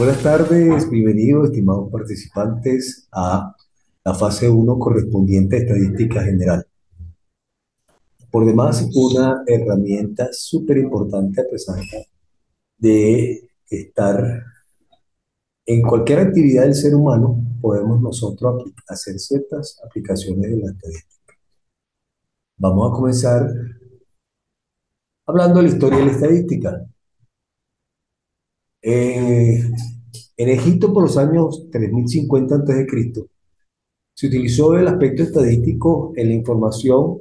Buenas tardes, bienvenidos, estimados participantes, a la fase uno correspondiente a estadística general. Por demás, una herramienta súper importante a pesar de estar en cualquier actividad del ser humano, podemos nosotros hacer ciertas aplicaciones de la estadística. Vamos a comenzar hablando de la historia de la estadística. Eh, en Egipto, por los años 3050 a.C., se utilizó el aspecto estadístico en la información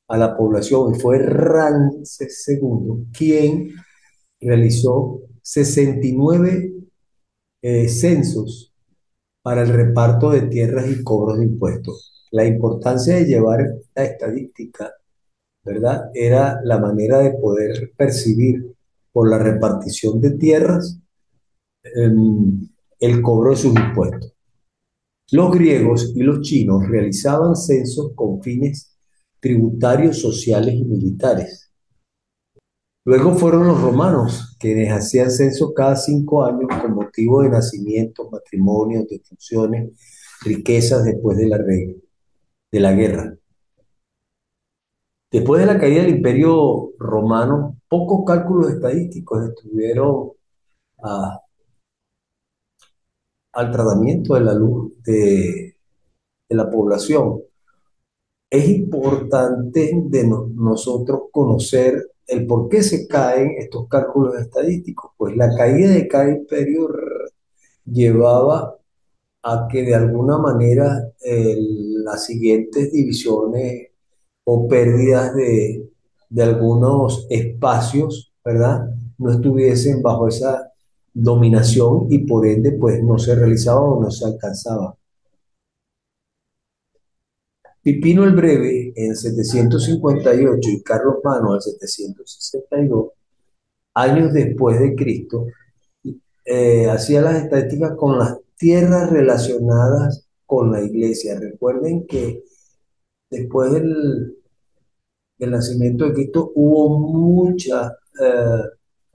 a la población y fue Ramsés II quien realizó 69 censos para el reparto de tierras y cobros de impuestos. La importancia de llevar la estadística, ¿verdad? Era la manera de poder percibir por la repartición de tierras el cobro de sus impuestos. Los griegos y los chinos realizaban censos con fines tributarios, sociales y militares. Luego fueron los romanos, quienes hacían censos cada 5 años con motivo de nacimientos, matrimonios, defunciones, riquezas después de la guerra. Después de la caída del Imperio Romano, pocos cálculos estadísticos estuvieron a- al tratamiento de la luz de la población. Es importante nosotros conocer el por qué se caen estos cálculos estadísticos. Pues la caída de cada imperio llevaba a que de alguna manera las siguientes divisiones o pérdidas de algunos espacios, ¿verdad? No estuviesen bajo esa dominación y por ende pues no se realizaba o no se alcanzaba. Pipino el Breve en 758 y Carlos Mano en 762, años después de Cristo, hacía las estadísticas con las tierras relacionadas con la iglesia. Recuerden que después del nacimiento de Cristo hubo mucha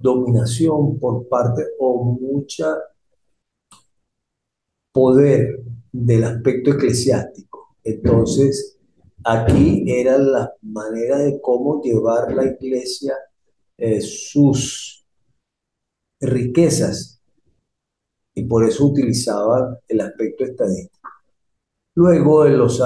dominación por parte o mucha poder del aspecto eclesiástico. Entonces, aquí era la manera de cómo llevar la iglesia sus riquezas y por eso utilizaban el aspecto estadístico. Luego, en los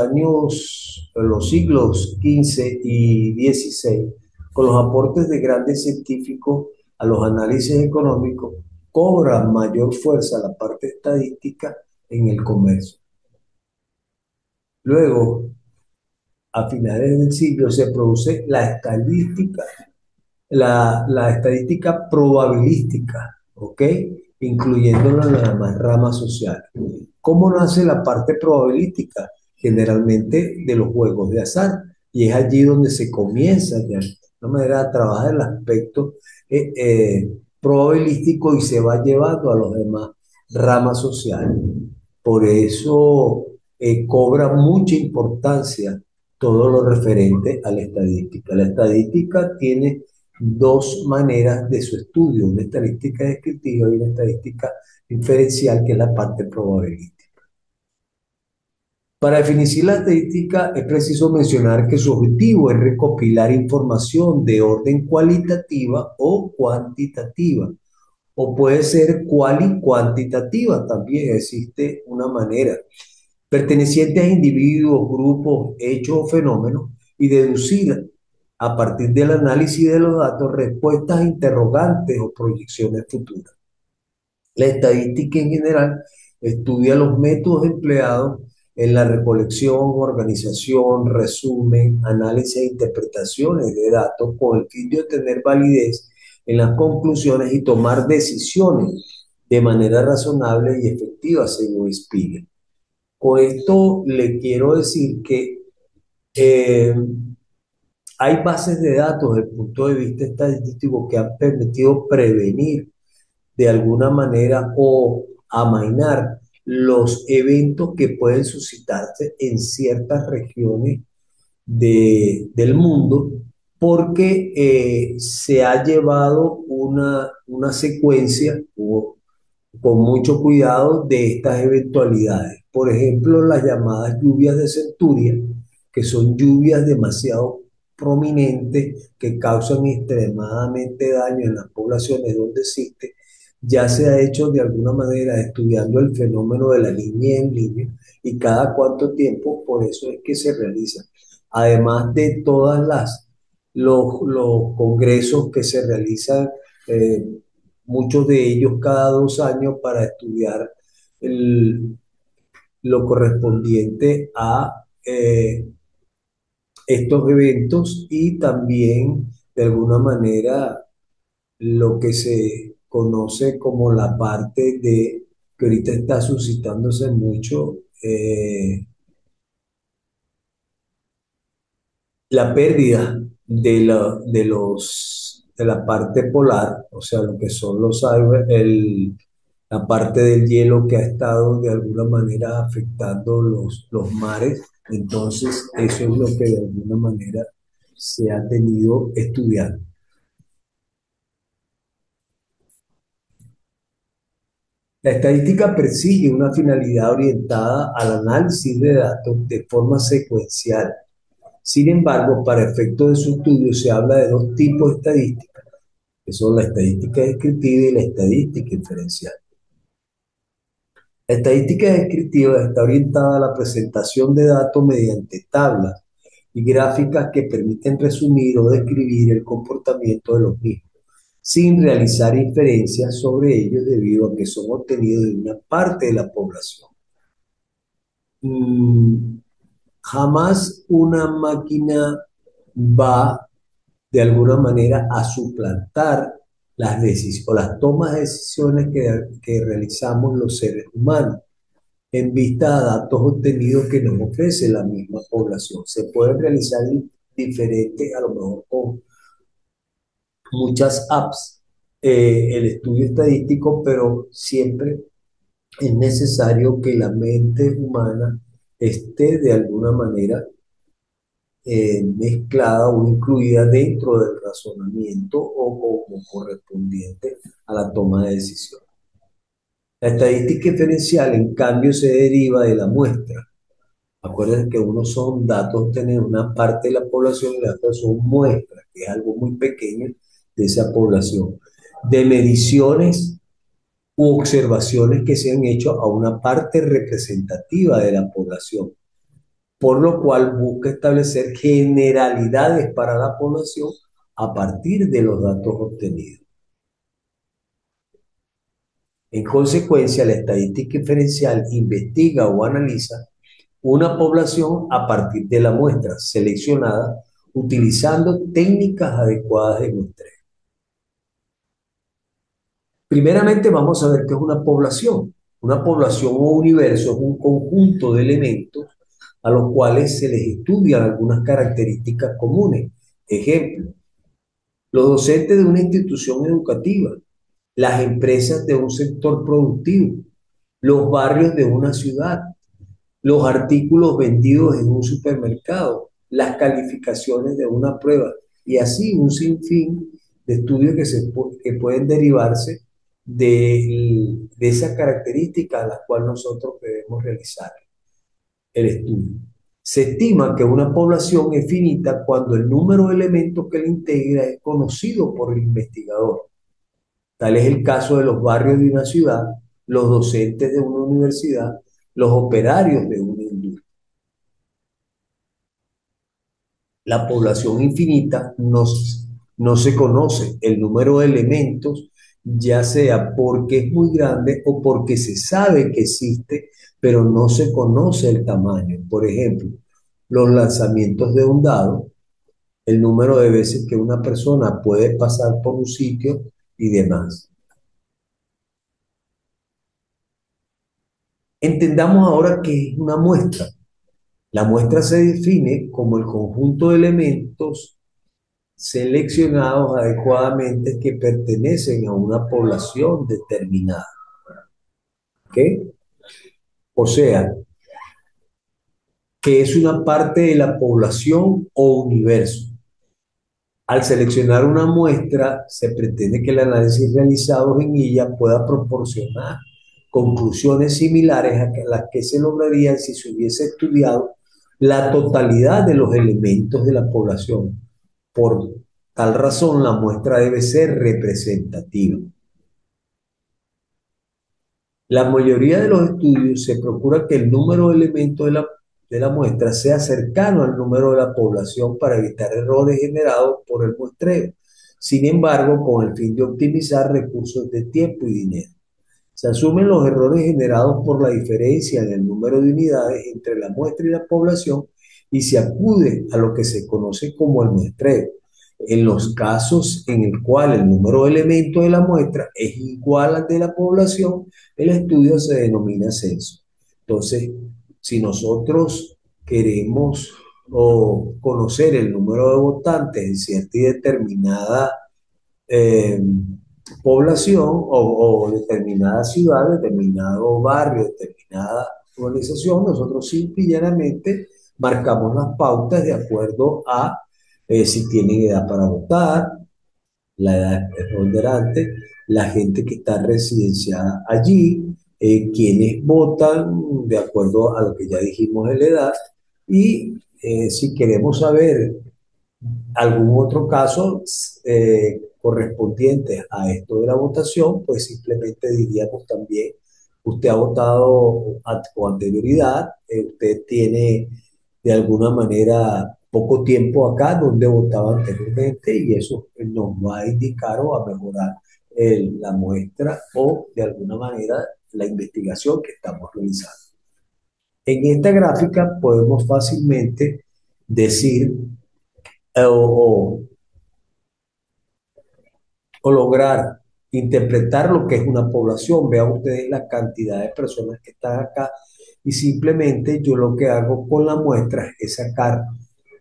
siglos XV y XVI, con los aportes de grandes científicos a los análisis económicos, cobra mayor fuerza la parte estadística en el comercio. Luego, a finales del siglo, se produce la estadística probabilística, ¿ok? Incluyéndola en las demás ramas sociales. ¿Cómo nace la parte probabilística? Generalmente de los juegos de azar. Y es allí donde se comienza ya de una manera a trabajar el aspecto probabilístico y se va llevando a los demás ramas sociales. Por eso cobra mucha importancia todo lo referente a la estadística. La estadística tiene dos maneras de su estudio, una estadística descriptiva y una estadística inferencial, que es la parte probabilística. Para definir la estadística es preciso mencionar que su objetivo es recopilar información de orden cualitativa o cuantitativa, o puede ser cuantitativa también, existe una manera, perteneciente a individuos, grupos, hechos o fenómenos, y deducir a partir del análisis de los datos respuestas a interrogantes o proyecciones futuras. La estadística en general estudia los métodos empleados en la recolección, organización, resumen, análisis e interpretaciones de datos con el fin de obtener validez en las conclusiones y tomar decisiones de manera razonable y efectiva, según Spiegel. Con esto le quiero decir que eh, hay bases de datos desde el punto de vista estadístico que han permitido prevenir de alguna manera o amainar los eventos que pueden suscitarse en ciertas regiones del mundo, porque se ha llevado una secuencia con mucho cuidado de estas eventualidades. Por ejemplo, las llamadas lluvias de centuria, que son lluvias demasiado prominentes que causan extremadamente daño en las poblaciones donde existe, ya se ha hecho de alguna manera estudiando el fenómeno de la niña en niño y cada cuánto tiempo, por eso es que se realiza. Además de todas los congresos que se realizan, eh, muchos de ellos cada 2 años para estudiar el- lo correspondiente a estos eventos y también de alguna manera lo que se conoce como la parte de que ahorita está suscitándose mucho, la pérdida de la parte polar, o sea, lo que son la parte del hielo que ha estado de alguna manera afectando los mares. Entonces, eso es lo que de alguna manera se ha tenido estudiando. La estadística persigue una finalidad orientada al análisis de datos de forma secuencial. Sin embargo, para efectos de su estudio se habla de dos tipos de estadística, que son la estadística descriptiva y la estadística inferencial. La estadística descriptiva está orientada a la presentación de datos mediante tablas y gráficas que permiten resumir o describir el comportamiento de los mismos, sin realizar inferencias sobre ellos debido a que son obtenidos de una parte de la población. Mm, Jamás una máquina va de alguna manera a suplantar las decisiones o las tomas de decisiones que realizamos los seres humanos en vista a datos obtenidos que nos ofrece la misma población. Se pueden realizar diferentes, a lo mejor con muchas apps, el estudio estadístico, pero siempre es necesario que la mente humana esté de alguna manera mezclada o incluida dentro del razonamiento o como correspondiente a la toma de decisiones. La estadística inferencial, en cambio, se deriva de la muestra. Acuérdense que unos son datos obtenidos de una parte de la población y las otras son muestras, que es algo muy pequeño de esa población, de mediciones u observaciones que se han hecho a una parte representativa de la población, por lo cual busca establecer generalidades para la población a partir de los datos obtenidos. En consecuencia, la estadística inferencial investiga o analiza una población a partir de la muestra seleccionada utilizando técnicas adecuadas de muestreo. Primeramente vamos a ver qué es una población. Una población o universo es un conjunto de elementos a los cuales se les estudian algunas características comunes. Ejemplo, los docentes de una institución educativa, las empresas de un sector productivo, los barrios de una ciudad, los artículos vendidos en un supermercado, las calificaciones de una prueba y así un sinfín de estudios que pueden derivarse de esa característica a la cual nosotros debemos realizar el estudio. Se estima que una población es finita cuando el número de elementos que la integra es conocido por el investigador. Tal es el caso de los barrios de una ciudad, los docentes de una universidad, los operarios de una industria. La población infinita no se conoce el número de elementos, ya sea porque es muy grande o porque se sabe que existe, pero no se conoce el tamaño. Por ejemplo, los lanzamientos de un dado, el número de veces que una persona puede pasar por un sitio y demás. Entendamos ahora qué es una muestra. La muestra se define como el conjunto de elementos seleccionados adecuadamente que pertenecen a una población determinada. ¿Ok? O sea, que es una parte de la población o universo. Al seleccionar una muestra, se pretende que el análisis realizado en ella pueda proporcionar conclusiones similares a las que se lograrían si se hubiese estudiado la totalidad de los elementos de la población. Por tal razón, la muestra debe ser representativa. La mayoría de los estudios se procura que el número de elementos de la muestra sea cercano al número de la población para evitar errores generados por el muestreo. Sin embargo, con el fin de optimizar recursos de tiempo y dinero. Se asumen los errores generados por la diferencia en el número de unidades entre la muestra y la población y se acude a lo que se conoce como el muestreo. En los casos en el cual el número de elementos de la muestra es igual al de la población, el estudio se denomina censo. Entonces, si nosotros queremos conocer el número de votantes en cierta y determinada eh, población o determinada ciudad, determinado barrio, determinada organización, nosotros simple y llanamente marcamos las pautas de acuerdo a si tienen edad para votar, la edad preponderante, la gente que está residenciada allí, quienes votan de acuerdo a lo que ya dijimos de la edad, y si queremos saber algún otro caso correspondiente a esto de la votación, pues simplemente diríamos también, usted ha votado con anterioridad, usted tiene de alguna manera poco tiempo acá donde votaba anteriormente y eso nos va a indicar o a mejorar la muestra o de alguna manera la investigación que estamos realizando. En esta gráfica podemos fácilmente decir o o lograr interpretar lo que es una población. Vean ustedes la cantidad de personas que están acá y simplemente yo lo que hago con la muestra es sacar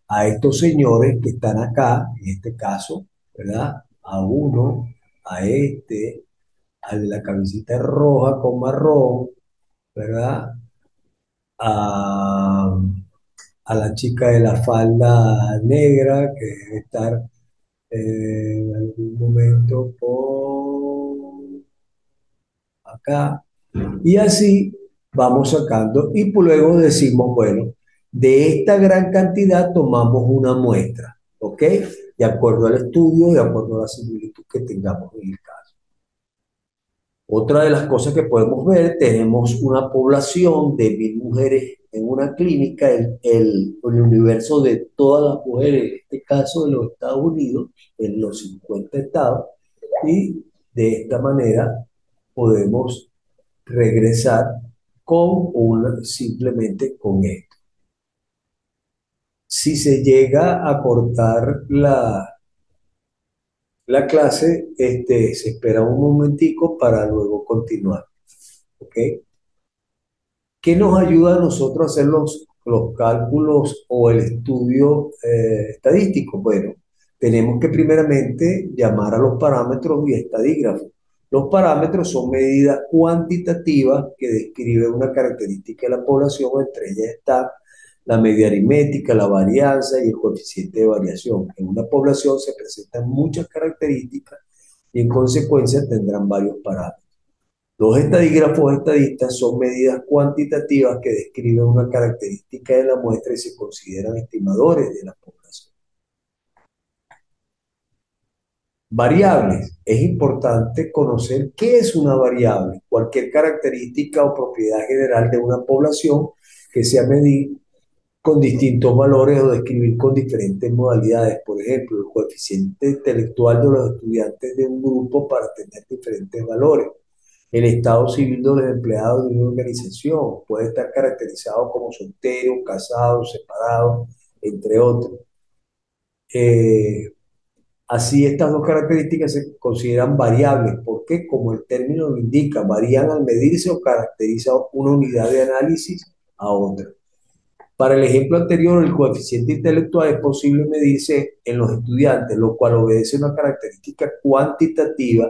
a estos señores que están acá, en este caso, ¿verdad? A uno, a este, al de la camiseta roja con marrón, ¿verdad? A, a la chica de la falda negra que debe estar en algún momento por acá, y así vamos sacando y luego decimos, bueno, de esta gran cantidad tomamos una muestra, ¿ok? De acuerdo al estudio, de acuerdo a la similitud que tengamos en el caso. Otra de las cosas que podemos ver, tenemos una población de 1.000 mujeres en una clínica, el universo de todas las mujeres, en este caso de los Estados Unidos, en los 50 estados, y de esta manera podemos regresar simplemente con esto. Si se llega a cortar la clase, se espera un momentico para luego continuar, ¿ok? ¿Qué nos ayuda a nosotros a hacer los cálculos o el estudio estadístico? Bueno, tenemos que primeramente llamar a los parámetros y estadígrafos. Los parámetros son medidas cuantitativas que describen una característica de la población, entre ellas está la media aritmética, la varianza y el coeficiente de variación. En una población se presentan muchas características y en consecuencia tendrán varios parámetros. Los estadígrafos estadistas son medidas cuantitativas que describen una característica de la muestra y se consideran estimadores de la población. Variables. Es importante conocer qué es una variable. Cualquier característica o propiedad general de una población que sea medir con distintos valores o describir con diferentes modalidades. Por ejemplo, el coeficiente intelectual de los estudiantes de un grupo para tener diferentes valores. El estado civil de los empleados de una organización puede estar caracterizado como soltero, casado, separado, entre otros. Eh, Así, estas dos características se consideran variables porque, como el término lo indica, varían al medirse o caracteriza una unidad de análisis a otra. Para el ejemplo anterior, el coeficiente intelectual es posible medirse en los estudiantes, lo cual obedece a una característica cuantitativa,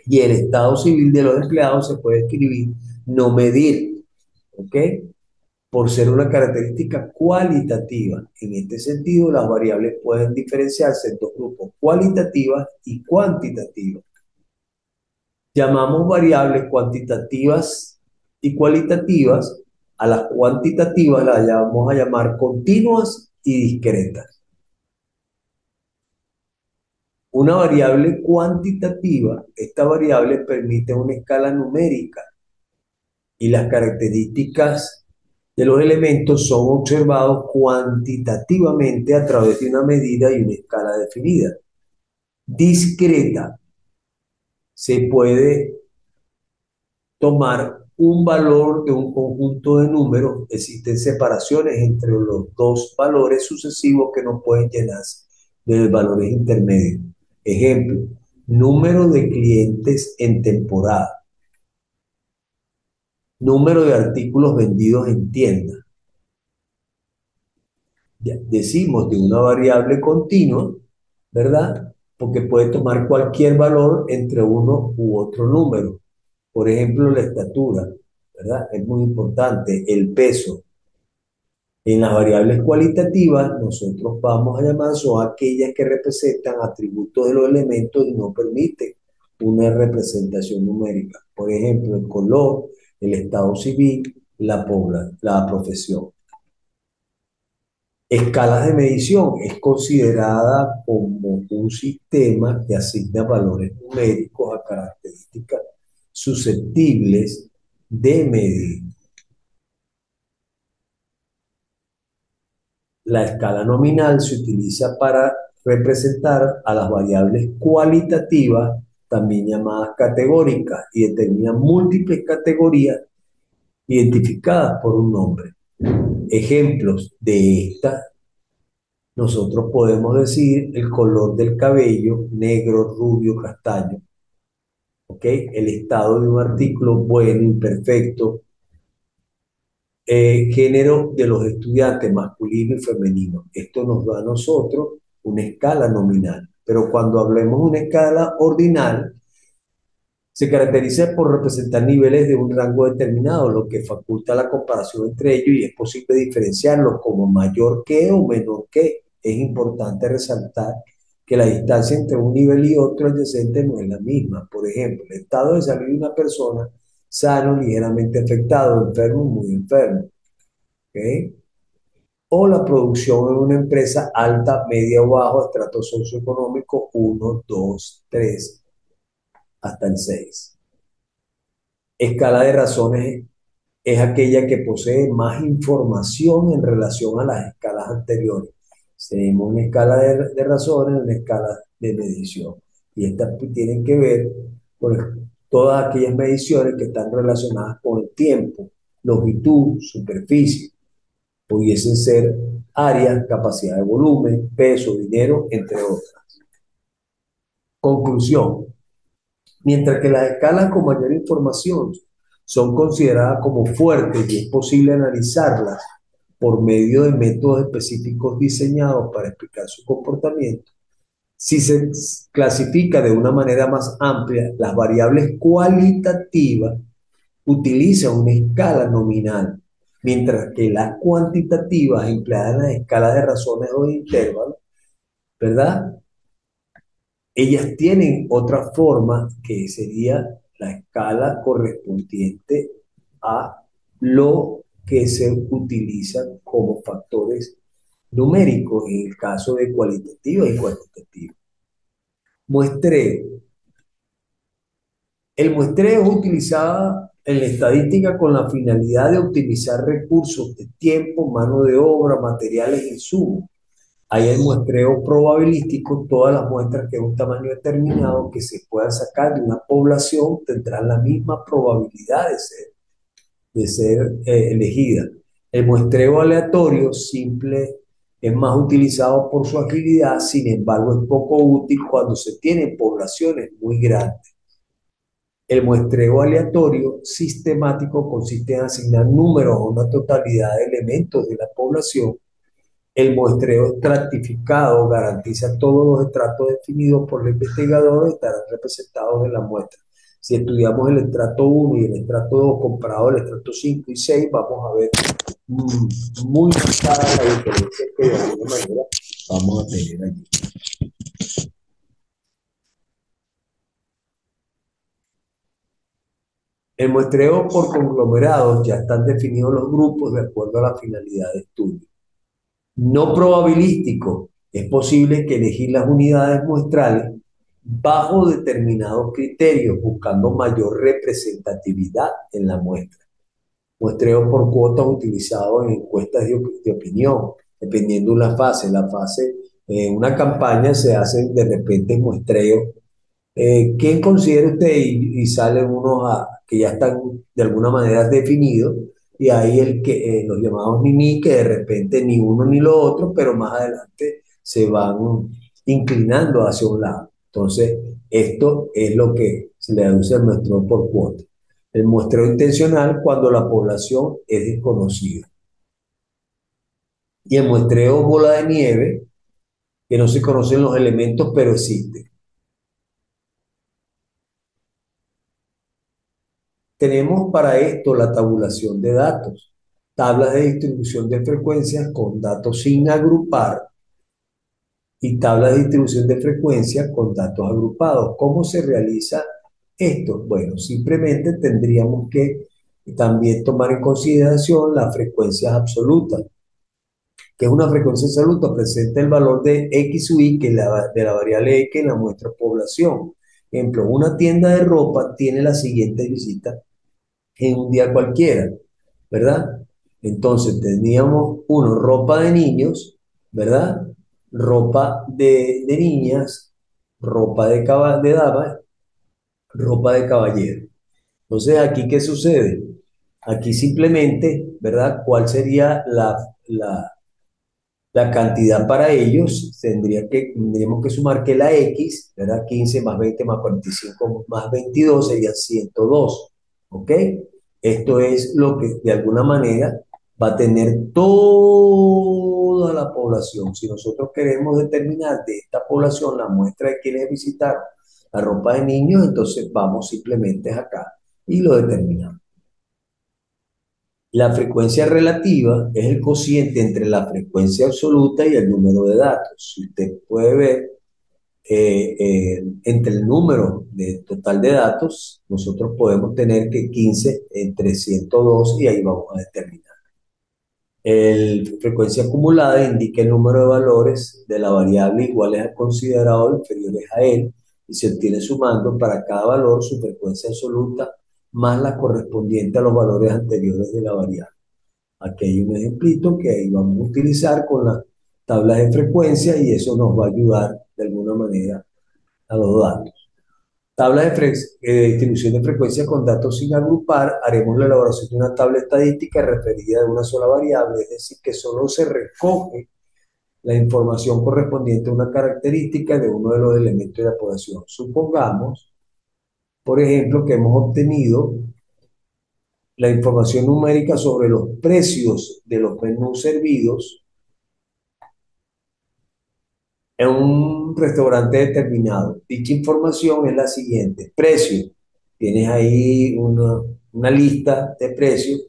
y el estado civil de los empleados se puede escribir no medir, ¿ok? Por ser una característica cualitativa. En este sentido, las variables pueden diferenciarse en dos grupos, cualitativas y cuantitativas. Llamamos variables cuantitativas y cualitativas. A las cuantitativas las vamos a llamar continuas y discretas. Una variable cuantitativa, esta variable permite una escala numérica y las características de los elementos son observados cuantitativamente a través de una medida y una escala definida. Discreta, se puede tomar un valor de un conjunto de números, existen separaciones entre los dos valores sucesivos que no pueden llenarse de valores intermedios. Ejemplo, número de clientes en temporada, número de artículos vendidos en tienda. Ya decimos de una variable continua, ¿verdad? Porque puede tomar cualquier valor entre uno u otro número. Por ejemplo, la estatura, ¿verdad? Es muy importante. El peso. En las variables cualitativas, nosotros vamos a llamar, son aquellas que representan atributos de los elementos y no permiten una representación numérica. Por ejemplo, el color, el estado civil, la profesión. Escalas de medición es considerada como un sistema que asigna valores numéricos a características susceptibles de medir. La escala nominal se utiliza para representar a las variables cualitativas, también llamadas categóricas, y determina múltiples categorías identificadas por un nombre. Ejemplos de estas, nosotros podemos decir el color del cabello, negro, rubio, castaño, ¿ok? El estado de un artículo, bueno, imperfecto, género de los estudiantes, masculino y femenino. Esto nos da a nosotros una escala nominal. Pero cuando hablemos de una escala ordinal, se caracteriza por representar niveles de un rango determinado, lo que faculta la comparación entre ellos y es posible diferenciarlos como mayor que o menor que. Es importante resaltar que la distancia entre un nivel y otro adyacente no es la misma. Por ejemplo, el estado de salud de una persona sano, ligeramente afectado, enfermo, muy enfermo. ¿Ok? O la producción en una empresa alta, media o bajo, estrato socioeconómico uno, 2, 3, hasta el 6. Escala de razones es aquella que posee más información en relación a las escalas anteriores. Tenemos una escala de razones, una escala de medición. Y estas tienen que ver con todas aquellas mediciones que están relacionadas con el tiempo, longitud, superficie. Pudiesen ser áreas, capacidad de volumen, peso, dinero, entre otras. Conclusión. Mientras que las escalas con mayor información son consideradas como fuertes y es posible analizarlas por medio de métodos específicos diseñados para explicar su comportamiento, si se clasifica de una manera más amplia, las variables cualitativas utilizan una escala nominal, mientras que las cuantitativas empleadas en las escalas de razones o de intervalos, ¿verdad? Ellas tienen otra forma que sería la escala correspondiente a lo que se utilizan como factores numéricos en el caso de cualitativa y cuantitativa. Muestreo. El muestreo es utilizado en la estadística con la finalidad de optimizar recursos de tiempo, mano de obra, materiales e insumos. Hay el muestreo probabilístico, todas las muestras que de un tamaño determinado que se puedan sacar de una población tendrán la misma probabilidad de ser elegida. El muestreo aleatorio simple es más utilizado por su agilidad, sin embargo es poco útil cuando se tienen poblaciones muy grandes. El muestreo aleatorio sistemático consiste en asignar números a una totalidad de elementos de la población. El muestreo estratificado garantiza todos los estratos definidos por el investigador estarán representados en la muestra. Si estudiamos el estrato 1 y el estrato 2 comparado al estrato 5 y 6, vamos a ver muy clara la diferencia que de alguna manera vamos a tener aquí. El muestreo por conglomerados ya están definidos los grupos de acuerdo a la finalidad de estudio. No probabilístico. Es posible que elegir las unidades muestrales bajo determinados criterios, buscando mayor representatividad en la muestra. Muestreo por cuotas utilizado en encuestas de opinión, dependiendo de la fase. La fase, una campaña se hace de repente muestreo. ¿Quién considera usted? Y salen unos que ya están de alguna manera definidos, y hay los llamados mini, que de repente ni uno ni lo otro, pero más adelante se van inclinando hacia un lado. Entonces, esto es lo que se le aduce al muestreo por cuota. El muestreo intencional cuando la población es desconocida. Y el muestreo bola de nieve, que no se conocen los elementos, pero existen. Tenemos para esto la tabulación de datos, tablas de distribución de frecuencias con datos sin agrupar y tablas de distribución de frecuencias con datos agrupados. ¿Cómo se realiza esto? Bueno, simplemente tendríamos que también tomar en consideración las frecuencias absolutas, que es una frecuencia absoluta, presenta el valor de X u Y, que es de la variable X en la muestra población. Ejemplo, una tienda de ropa tiene la siguiente visita en un día cualquiera, ¿verdad? Entonces teníamos uno, ropa de niños, ¿verdad? Ropa de niñas, ropa de damas, ropa de caballero. Entonces, ¿aquí qué sucede? Aquí simplemente, ¿verdad? ¿Cuál sería la cantidad para ellos? Tendríamos que sumar que la X, ¿verdad? 15 más 20 más 45 más 22 sería 102, ¿ok? Esto es lo que de alguna manera va a tener toda la población. Si nosotros queremos determinar de esta población la muestra de quienes visitaron la ropa de niños, entonces vamos simplemente acá y lo determinamos. La frecuencia relativa es el cociente entre la frecuencia absoluta y el número de datos. Si usted puede ver, entre el número total de datos, nosotros podemos tener que 15 entre 102 y ahí vamos a determinar. El frecuencia acumulada indica el número de valores de la variable iguales al considerado inferiores a él y se obtiene sumando para cada valor su frecuencia absoluta más la correspondiente a los valores anteriores de la variable. Aquí hay un ejemplito que ahí vamos a utilizar con las tablas de frecuencia y eso nos va a ayudar de alguna manera a los datos. Tabla de distribución de frecuencia con datos sin agrupar. Haremos la elaboración de una tabla estadística referida a una sola variable, es decir, que solo se recoge la información correspondiente a una característica de uno de los elementos de la población. Supongamos, por ejemplo, que hemos obtenido la información numérica sobre los precios de los menús servidos en un restaurante determinado. Dicha información es la siguiente: precio. Tienes ahí una lista de precios,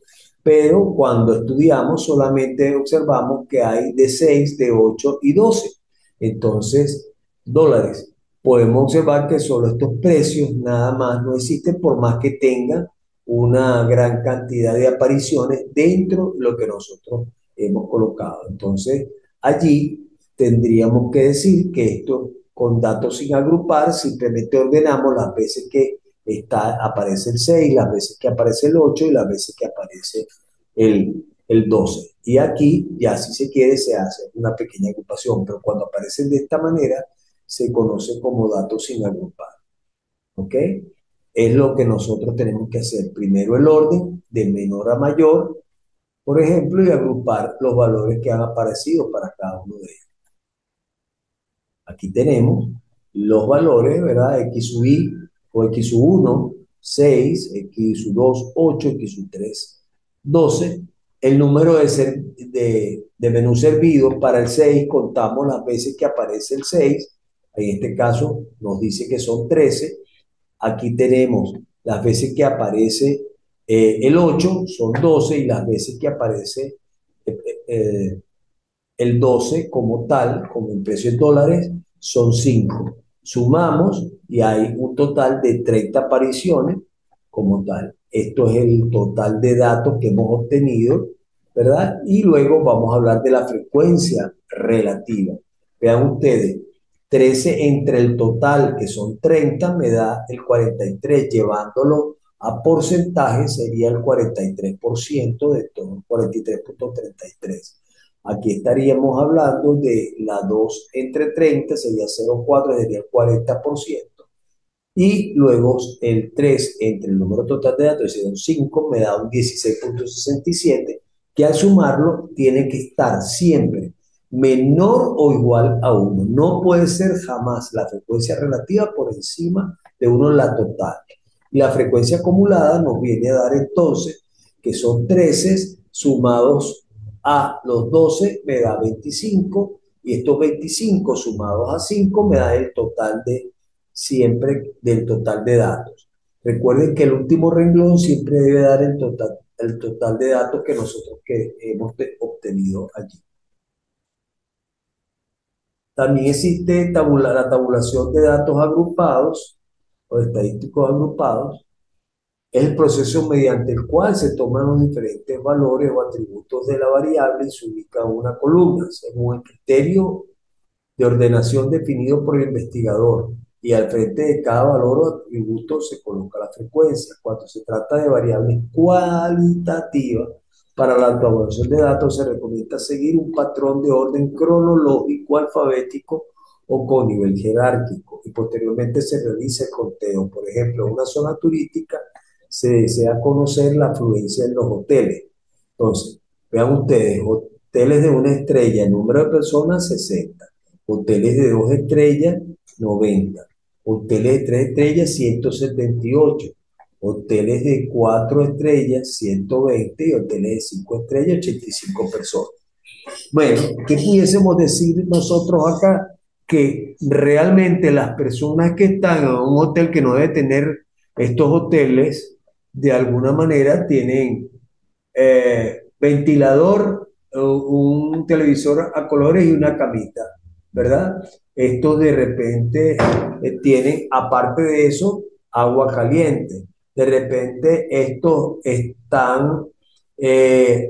pero cuando estudiamos solamente observamos que hay de 6, de 8 y 12. Entonces, dólares. Podemos observar que solo estos precios nada más no existen por más que tengan una gran cantidad de apariciones dentro de lo que nosotros hemos colocado. Entonces, allí tendríamos que decir que esto con datos sin agrupar, simplemente ordenamos las veces que aparece el 6, las veces que aparece el 8 y las veces que aparece el 12. Y aquí ya si se quiere se hace una pequeña agrupación, pero cuando aparecen de esta manera se conoce como datos sin agrupar. ¿Ok? Es lo que nosotros tenemos que hacer. Primero el orden de menor a mayor, por ejemplo, y agrupar los valores que han aparecido para cada uno de ellos. Aquí tenemos los valores, ¿verdad? X sub i o X sub 1, 6, X sub 2, 8, X sub 3, 12. El número de menú servido para el 6, contamos las veces que aparece el 6. En este caso nos dice que son 13. Aquí tenemos las veces que aparece el 8, son 12, y las veces que aparece eh, eh, el 12 como tal, como en precio en dólares, son 5. Sumamos y hay un total de 30 apariciones como tal. Esto es el total de datos que hemos obtenido, ¿verdad? Y luego vamos a hablar de la frecuencia relativa. Vean ustedes, 13 entre el total, que son 30 me da el 43, llevándolo a porcentaje sería el 43% de todo, 43,33. Aquí estaríamos hablando de la 2 entre 30, sería 0,4, sería el 40%. Y luego el 3 entre el número total de datos, es decir, un 5, me da un 16,67, que al sumarlo tiene que estar siempre menor o igual a uno. No puede ser jamás la frecuencia relativa por encima de uno en la total. Y la frecuencia acumulada nos viene a dar entonces que son 13 sumados a los 12 me da 25, y estos 25 sumados a 5 me da el total de siempre del total de datos. Recuerden que el último renglón siempre debe dar el total de datos que nosotros que hemos obtenido allí. También existe la tabulación de datos agrupados o estadísticos agrupados. Es el proceso mediante el cual se toman los diferentes valores o atributos de la variable y se ubica en una columna según el criterio de ordenación definido por el investigador, y al frente de cada valor o atributo se coloca la frecuencia. Cuando se trata de variables cualitativas, para la tabulación de datos se recomienda seguir un patrón de orden cronológico, alfabético o con nivel jerárquico, y posteriormente se realiza el conteo. Por ejemplo, en una zona turística se desea conocer la afluencia en los hoteles. Entonces, vean ustedes, hoteles de una estrella, el número de personas 60, hoteles de 2 estrellas 90, hoteles de 3 estrellas 178, hoteles de 4 estrellas 120 y hoteles de 5 estrellas 85 personas. Bueno, ¿qué pudiésemos decir nosotros acá? Que realmente las personas que están en un hotel que no debe tener estos hoteles, de alguna manera tienen ventilador, un televisor a colores y una camita, ¿verdad? Estos de repente tienen, aparte de eso, agua caliente. De repente estos están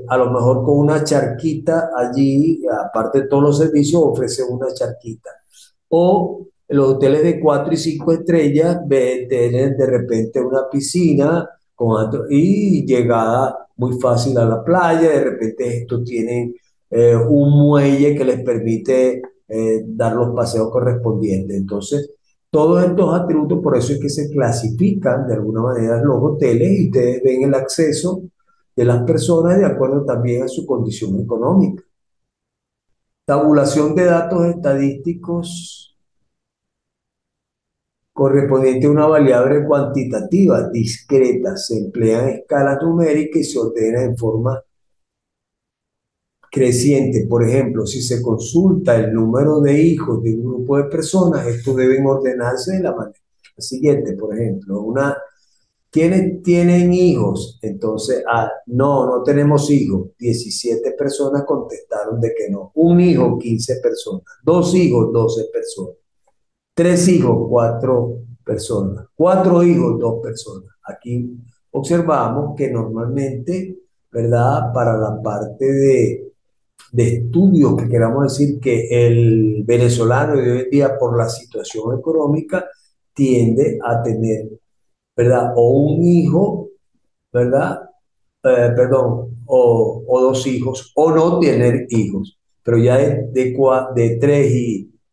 a lo mejor con una charquita allí, aparte de todos los servicios, ofrecen una charquita. O los hoteles de 4 y 5 estrellas tienen de repente una piscina y llegada muy fácil a la playa. De repente estos tienen un muelle que les permite dar los paseos correspondientes. Entonces, todos estos atributos, por eso es que se clasifican de alguna manera los hoteles, y ustedes ven el acceso de las personas de acuerdo también a su condición económica. Tabulación de datos estadísticos correspondiente a una variable cuantitativa discreta. Se emplean escalas numéricas y se ordena en forma creciente. Por ejemplo, si se consulta el número de hijos de un grupo de personas, estos deben ordenarse de la manera siguiente. Por ejemplo, ¿quiénes tienen hijos? Entonces, no, no tenemos hijos. 17 personas contestaron de que no. Un hijo, 15 personas. Dos hijos, 12 personas. Tres hijos, 4 personas. Cuatro hijos, 2 personas. Aquí observamos que normalmente, ¿verdad? Para la parte de estudios que queramos decir que el venezolano de hoy en día, por la situación económica, tiende a tener, ¿verdad? O un hijo, ¿verdad? Perdón, o 2 hijos, o no tener hijos. Pero ya de 3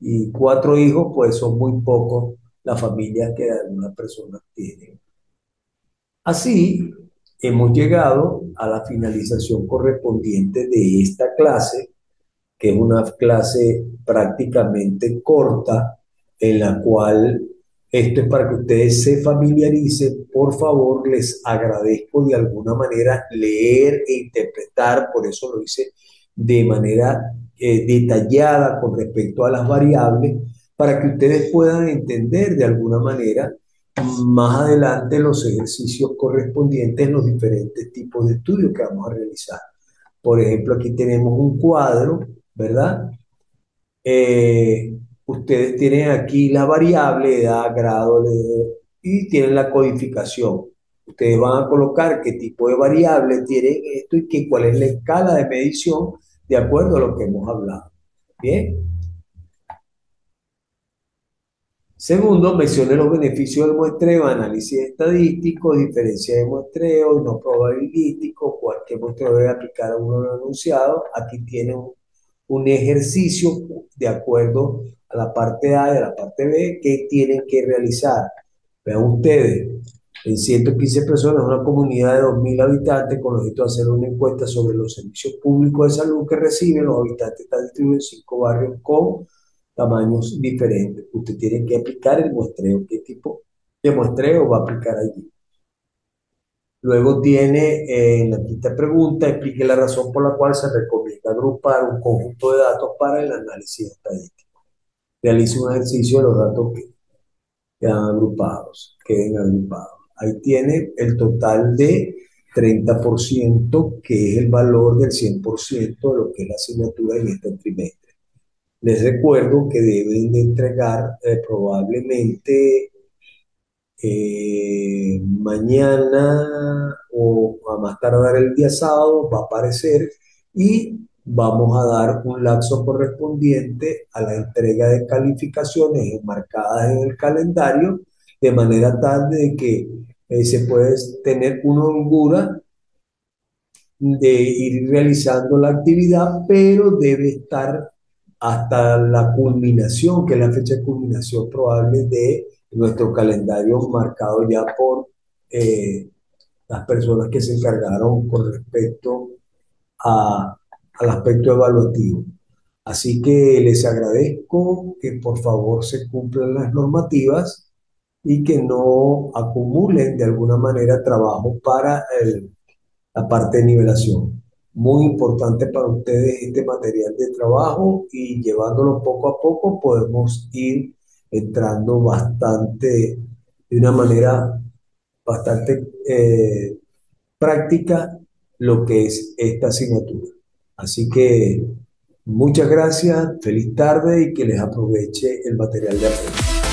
y 4 hijos, pues son muy pocos las familias que algunas personas tienen. Así, hemos llegado a la finalización correspondiente de esta clase, que es una clase prácticamente corta, en la cual esto es para que ustedes se familiaricen. Por favor, les agradezco de alguna manera leer e interpretar, por eso lo hice de manera detallada con respecto a las variables, para que ustedes puedan entender de alguna manera más adelante los ejercicios correspondientes en los diferentes tipos de estudios que vamos a realizar. Por ejemplo, aquí tenemos un cuadro, ¿verdad? Ustedes tienen aquí la variable edad, grado, y tienen la codificación. Ustedes van a colocar qué tipo de variable tienen esto y cuál es la escala de medición de acuerdo a lo que hemos hablado. Bien. Segundo, mencione los beneficios del muestreo, análisis estadístico, diferencia de muestreo, no probabilístico, cualquier muestreo debe aplicar a uno de los enunciados. Aquí tiene un ejercicio de acuerdo a la parte A y a la parte B que tienen que realizar. Vean ustedes, en 115 personas, una comunidad de 2.000 habitantes, con el objeto de hacer una encuesta sobre los servicios públicos de salud que reciben, los habitantes están distribuidos en 5 barrios con tamaños diferentes. Usted tiene que aplicar el muestreo. ¿Qué tipo de muestreo va a aplicar allí? Luego tiene en la quinta pregunta, explique la razón por la cual se recomienda agrupar un conjunto de datos para el análisis estadístico. Realice un ejercicio de los datos que queden agrupados. Ahí tiene el total de 30%, que es el valor del 100% de lo que es la asignatura en este trimestre. Les recuerdo que deben de entregar probablemente mañana o a más tardar el día sábado va a aparecer y vamos a dar un lapso correspondiente a la entrega de calificaciones enmarcadas en el calendario, de manera tal de que se puede tener una holgura de ir realizando la actividad, pero debe estar hasta la culminación, que es la fecha de culminación probable de nuestro calendario marcado ya por las personas que se encargaron con respecto al aspecto evaluativo. Así que les agradezco que por favor se cumplan las normativas y que no acumulen de alguna manera trabajo para la parte de nivelación. Muy importante para ustedes este material de trabajo y llevándolo poco a poco podemos ir entrando bastante, de una manera bastante práctica lo que es esta asignatura. Así que muchas gracias, feliz tarde y que les aproveche el material de apoyo.